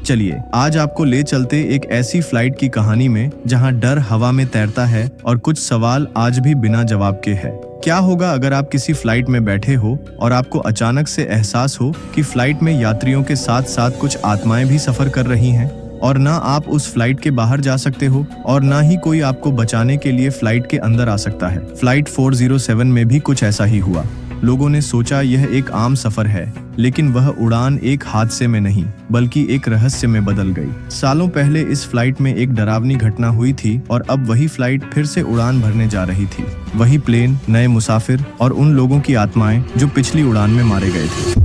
चलिए आज आपको ले चलते एक ऐसी फ्लाइट की कहानी में जहां डर हवा में तैरता है और कुछ सवाल आज भी बिना जवाब के हैं। क्या होगा अगर आप किसी फ्लाइट में बैठे हो और आपको अचानक से एहसास हो कि फ्लाइट में यात्रियों के साथ साथ कुछ आत्माएं भी सफर कर रही हैं और ना आप उस फ्लाइट के बाहर जा सकते हो और ना ही कोई आपको बचाने के लिए फ्लाइट के अंदर आ सकता है। फ्लाइट 407 में भी कुछ ऐसा ही हुआ। लोगों ने सोचा यह एक आम सफर है, लेकिन वह उड़ान एक हादसे में नहीं बल्कि एक रहस्य में बदल गई। सालों पहले इस फ्लाइट में एक डरावनी घटना हुई थी और अब वही फ्लाइट फिर से उड़ान भरने जा रही थी। वही प्लेन, नए मुसाफिर और उन लोगों की आत्माएं जो पिछली उड़ान में मारे गए थे।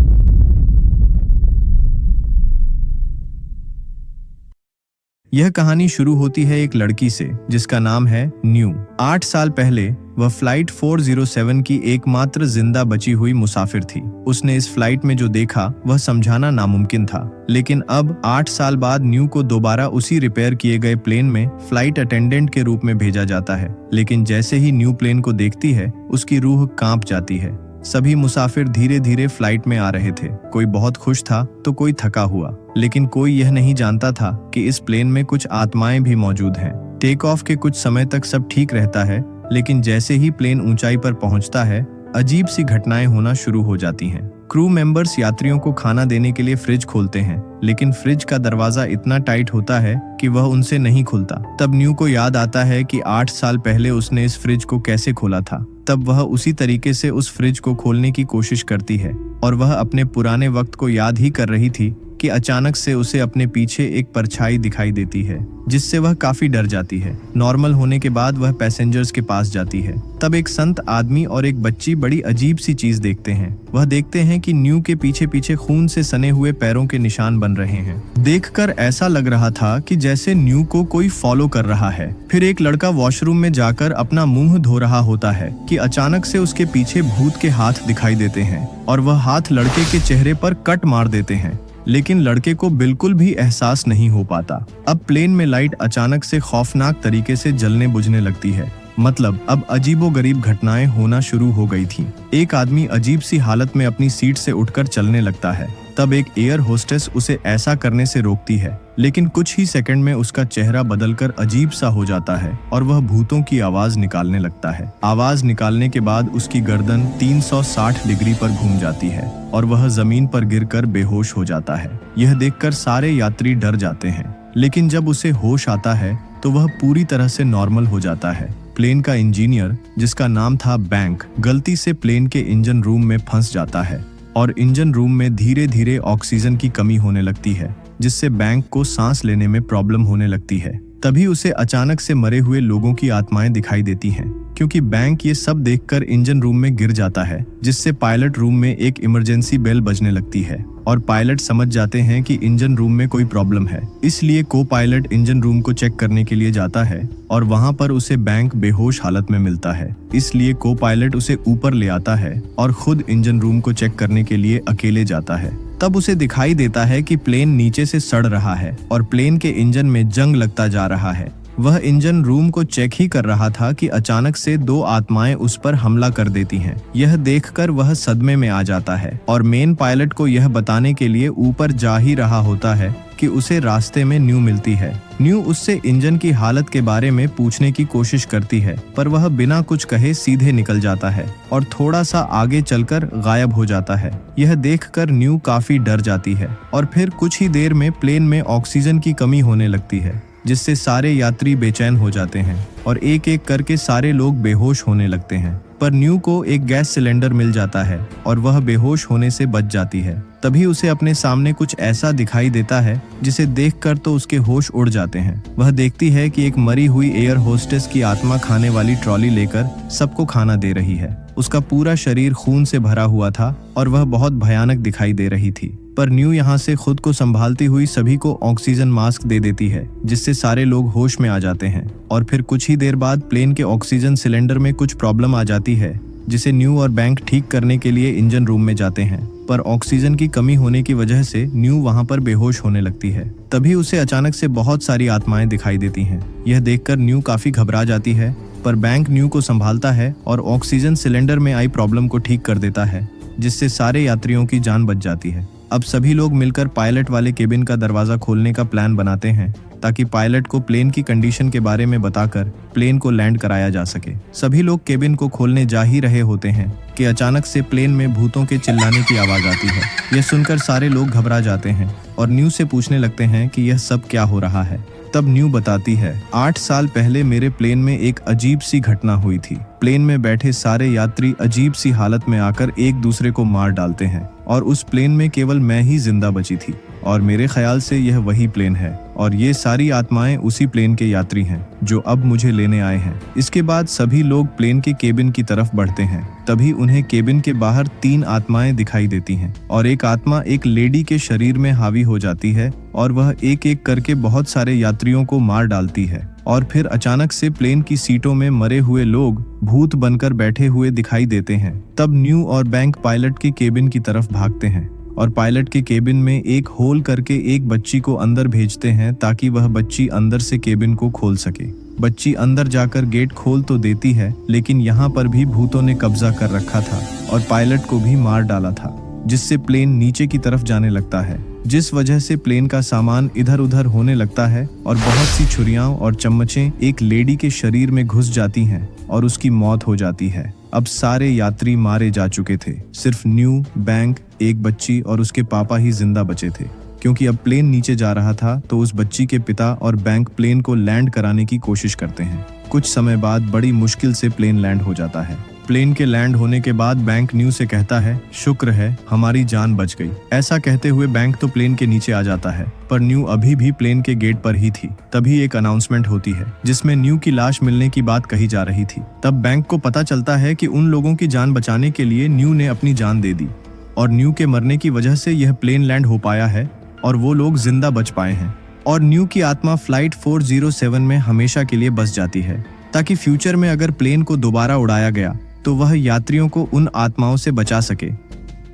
यह कहानी शुरू होती है एक लड़की से जिसका नाम है न्यू। 8 साल पहले वह फ्लाइट 407 की एकमात्र जिंदा बची हुई मुसाफिर थी। उसने इस फ्लाइट में जो देखा वह समझाना नामुमकिन था, लेकिन अब 8 साल बाद न्यू को दोबारा उसी रिपेयर किए गए प्लेन में फ्लाइट अटेंडेंट के रूप में भेजा जाता है। लेकिन जैसे ही न्यू प्लेन को देखती है उसकी रूह कांप जाती है। सभी मुसाफिर धीरे धीरे फ्लाइट में आ रहे थे। कोई बहुत खुश था तो कोई थका हुआ, लेकिन कोई यह नहीं जानता था कि इस प्लेन में कुछ आत्माएं भी मौजूद हैं। टेक ऑफ के कुछ समय तक सब ठीक रहता है, लेकिन जैसे ही प्लेन ऊंचाई पर पहुंचता है अजीब सी घटनाएं होना शुरू हो जाती हैं। क्रू मेंबर्स यात्रियों को खाना देने के लिए फ्रिज खोलते हैं, लेकिन फ्रिज का दरवाजा इतना टाइट होता है कि वह उनसे नहीं खुलता। तब न्यू को याद आता है कि 8 साल पहले उसने इस फ्रिज को कैसे खोला था। तब वह उसी तरीके से उस फ्रिज को खोलने की कोशिश करती है और वह अपने पुराने वक्त को याद ही कर रही थी कि अचानक से उसे अपने पीछे एक परछाई दिखाई देती है, जिससे वह काफी डर जाती है। नॉर्मल होने के बाद वह पैसेंजर्स के पास जाती है। तब एक संत आदमी और एक बच्ची बड़ी अजीब सी चीज देखते हैं। वह देखते हैं कि न्यू के पीछे पीछे खून से सने हुए पैरों के निशान बन रहे हैं। देखकर ऐसा लग रहा था कि जैसे न्यू को कोई फॉलो कर रहा है। फिर एक लड़का वॉशरूम में जाकर अपना मुंह धो रहा होता है कि अचानक से उसके पीछे भूत के हाथ दिखाई देते हैं और वह हाथ लड़के के चेहरे पर कट मार देते हैं, लेकिन लड़के को बिल्कुल भी एहसास नहीं हो पाता। अब प्लेन में लाइट अचानक से खौफनाक तरीके से जलने बुझने लगती है। मतलब अब अजीबोगरीब घटनाएं होना शुरू हो गई थी। एक आदमी अजीब सी हालत में अपनी सीट से उठकर चलने लगता है। तब एक एयर होस्टेस उसे ऐसा करने से रोकती है, लेकिन कुछ ही सेकंड में उसका चेहरा बदलकर अजीब सा हो जाता है और वह भूतों की आवाज निकालने लगता है। आवाज निकालने के बाद उसकी गर्दन 360 डिग्री पर घूम जाती है और वह जमीन पर गिरकर बेहोश हो जाता है। यह देखकर सारे यात्री डर जाते हैं, लेकिन जब उसे होश आता है तो वह पूरी तरह से नॉर्मल हो जाता है। प्लेन का इंजीनियर, जिसका नाम था बैंक, गलती से प्लेन के इंजन रूम में फंस जाता है और इंजन रूम में धीरे धीरे ऑक्सीजन की कमी होने लगती है, जिससे बैंक को सांस लेने में प्रॉब्लम होने लगती है। तभी उसे अचानक से मरे हुए लोगों की आत्माएं दिखाई देती हैं, क्योंकि बैंक ये सब देखकर इंजन रूम में गिर जाता है, जिससे पायलट रूम में एक इमरजेंसी बेल बजने लगती है और पायलट समझ जाते हैं कि इंजन रूम में कोई प्रॉब्लम है। इसलिए को पायलट इंजन रूम को चेक करने के लिए जाता है और वहां पर उसे बैंक बेहोश हालत में मिलता है। इसलिए को पायलट उसे ऊपर ले आता है और खुद इंजन रूम को चेक करने के लिए अकेले जाता है। तब उसे दिखाई देता है कि प्लेन नीचे से सड़ रहा है और प्लेन के इंजन में जंग लगता जा रहा है। वह इंजन रूम को चेक ही कर रहा था कि अचानक से 2 आत्माएं उस पर हमला कर देती हैं। यह देखकर वह सदमे में आ जाता है और मेन पायलट को यह बताने के लिए ऊपर जा ही रहा होता है कि उसे रास्ते में न्यू मिलती है। न्यू उससे इंजन की हालत के बारे में पूछने की कोशिश करती है, पर वह बिना कुछ कहे सीधे निकल जाता है और थोड़ा सा आगे चलकर गायब हो जाता है। यह देखकर न्यू काफी डर जाती है और फिर कुछ ही देर में प्लेन में ऑक्सीजन की कमी होने लगती है, जिससे सारे यात्री बेचैन हो जाते हैं और एक एक करके सारे लोग बेहोश होने लगते हैं। पर न्यू को एक गैस सिलेंडर मिल जाता है और वह बेहोश होने से बच जाती है। तभी उसे अपने सामने कुछ ऐसा दिखाई देता है जिसे देखकर तो उसके होश उड़ जाते हैं। वह देखती है कि एक मरी हुई एयर होस्टेस की आत्मा खाने वाली ट्रॉली लेकर सबको खाना दे रही है। उसका पूरा शरीर खून से भरा हुआ था और वह बहुत भयानक दिखाई दे रही थी। पर न्यू यहाँ से खुद को संभालती हुई सभी को ऑक्सीजन मास्क दे देती है, जिससे सारे लोग होश में आ जाते हैं। और फिर कुछ ही देर बाद प्लेन के ऑक्सीजन सिलेंडर में कुछ प्रॉब्लम आ जाती है, जिसे न्यू और बैंक ठीक करने के लिए इंजन रूम में जाते हैं। पर ऑक्सीजन की कमी होने की वजह से न्यू वहां पर बेहोश होने लगती है। तभी उसे अचानक से बहुत सारी आत्माएं दिखाई देती हैं। यह देखकर न्यू काफी घबरा जाती है, पर बैंक न्यू को संभालता है और ऑक्सीजन सिलेंडर में आई प्रॉब्लम को ठीक कर देता है, जिससे सारे यात्रियों की जान बच जाती है। अब सभी लोग मिलकर पायलट वाले केबिन का दरवाजा खोलने का प्लान बनाते हैं ताकि पायलट को प्लेन की कंडीशन के बारे में बताकर प्लेन को लैंड कराया जा सके। सभी लोग केबिन को खोलने जा ही रहे होते हैं कि अचानक से प्लेन में भूतों के चिल्लाने की आवाज आती है। यह सुनकर सारे लोग घबरा जाते हैं और न्यू से पूछने लगते हैं कि यह सब क्या हो रहा है। तब न्यू बताती है, 8 साल पहले मेरे प्लेन में एक अजीब सी घटना हुई थी। प्लेन में बैठे सारे यात्री अजीब सी हालत में आकर एक दूसरे को मार डालते हैं और उस प्लेन में केवल मैं ही जिंदा बची थी और मेरे ख्याल से यह वही प्लेन है और ये सारी आत्माएं उसी प्लेन के यात्री हैं जो अब मुझे लेने आए हैं। इसके बाद सभी लोग प्लेन के केबिन की तरफ बढ़ते हैं। तभी उन्हें केबिन के बाहर 3 आत्माएं दिखाई देती हैं और एक आत्मा एक लेडी के शरीर में हावी हो जाती है और वह एक एक करके बहुत सारे यात्रियों को मार डालती है और फिर अचानक से प्लेन की सीटों में मरे हुए लोग भूत बनकर बैठे हुए दिखाई देते हैं। तब न्यू और बैंक पायलट के केबिन की तरफ भागते हैं और पायलट के केबिन में एक होल करके एक बच्ची को अंदर भेजते हैं ताकि वह बच्ची अंदर से केबिन को खोल सके। बच्ची अंदर जाकर गेट खोल तो देती है, लेकिन यहाँ पर भी भूतों ने कब्जा कर रखा था और पायलट को भी मार डाला था, जिससे प्लेन नीचे की तरफ जाने लगता है, जिस वजह से प्लेन का सामान इधर उधर होने लगता है और बहुत सी छुरियां और चम्मचें एक लेडी के शरीर में घुस जाती हैं और उसकी मौत हो जाती है। अब सारे यात्री मारे जा चुके थे, सिर्फ न्यू, बैंक, एक बच्ची और उसके पापा ही जिंदा बचे थे। क्योंकि अब प्लेन नीचे जा रहा था तो उस बच्ची के पिता और बैंक प्लेन को लैंड कराने की कोशिश करते हैं। कुछ समय बाद बड़ी मुश्किल से प्लेन लैंड हो जाता है। प्लेन के लैंड होने के बाद बैंक न्यू से कहता है, शुक्र है हमारी जान बच गई। ऐसा कहते हुए बैंक तो प्लेन के नीचे आ जाता है, पर न्यू अभी भी प्लेन के गेट पर ही थी। तभी एक अनाउंसमेंट होती है जिसमें न्यू की लाश मिलने की बात कही जा रही थी। तब बैंक को पता चलता है कि उन लोगों की जान बचाने के लिए न्यू ने अपनी जान दे दी और न्यू के मरने की वजह से यह प्लेन लैंड हो पाया है और वो लोग जिंदा बच पाए हैं। और न्यू की आत्मा फ्लाइट 407 में हमेशा के लिए बस जाती है ताकि फ्यूचर में अगर प्लेन को दोबारा उड़ाया गया तो वह यात्रियों को उन आत्माओं से बचा सके।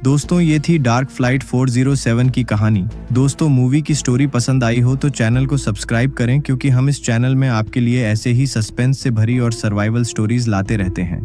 दोस्तों, ये थी डार्क फ्लाइट 407 की कहानी। दोस्तों, मूवी की स्टोरी पसंद आई हो तो चैनल को सब्सक्राइब करें, क्योंकि हम इस चैनल में आपके लिए ऐसे ही सस्पेंस से भरी और सर्वाइवल स्टोरीज लाते रहते हैं।